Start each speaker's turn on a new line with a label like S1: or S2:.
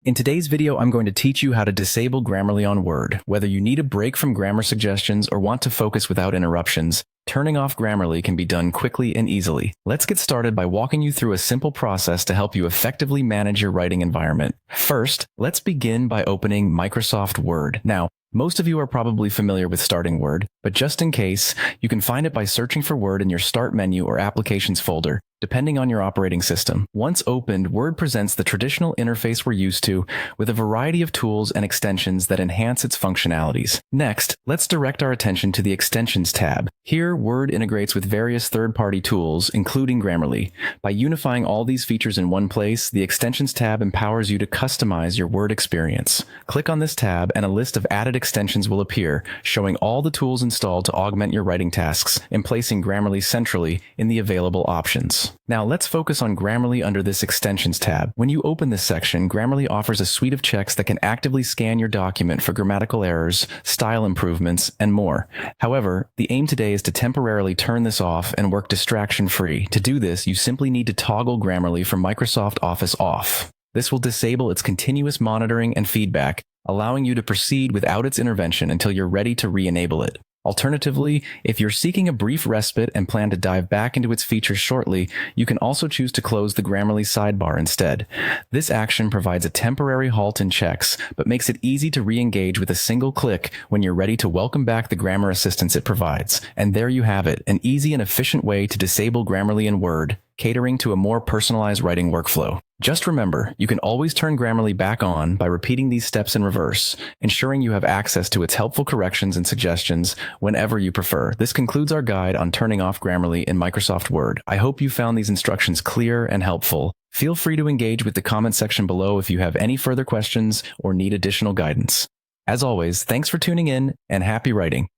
S1: In today's video, I'm going to teach you how to disable Grammarly on Word. Whether you need a break from grammar suggestions or want to focus without interruptions, turning off Grammarly can be done quickly and easily. Let's get started by walking you through a simple process to help you effectively manage your writing environment. First, let's begin by opening Microsoft Word. Now, most of you are probably familiar with starting Word, but just in case, you can find it by searching for Word in your Start menu or Applications folder, depending on your operating system. Once opened, Word presents the traditional interface we're used to, with a variety of tools and extensions that enhance its functionalities. Next, let's direct our attention to the Extensions tab. Here, Word integrates with various third-party tools, including Grammarly. By unifying all these features in one place, the Extensions tab empowers you to customize your Word experience. Click on this tab and a list of added extensions will appear, showing all the tools installed to augment your writing tasks and placing Grammarly centrally in the available options. Now let's focus on Grammarly under this Extensions tab. When you open this section, Grammarly offers a suite of checks that can actively scan your document for grammatical errors, style improvements, and more. However, the aim today is to temporarily turn this off and work distraction-free. To do this, you simply need to toggle Grammarly from Microsoft Office off. This will disable its continuous monitoring and feedback, allowing you to proceed without its intervention until you're ready to re-enable it. Alternatively, if you're seeking a brief respite and plan to dive back into its features shortly, you can also choose to close the Grammarly sidebar instead. This action provides a temporary halt in checks, but makes it easy to re-engage with a single click when you're ready to welcome back the grammar assistance it provides. And there you have it, an easy and efficient way to disable Grammarly in Word, catering to a more personalized writing workflow. Just remember, you can always turn Grammarly back on by repeating these steps in reverse, ensuring you have access to its helpful corrections and suggestions whenever you prefer. This concludes our guide on turning off Grammarly in Microsoft Word. I hope you found these instructions clear and helpful. Feel free to engage with the comment section below if you have any further questions or need additional guidance. As always, thanks for tuning in and happy writing.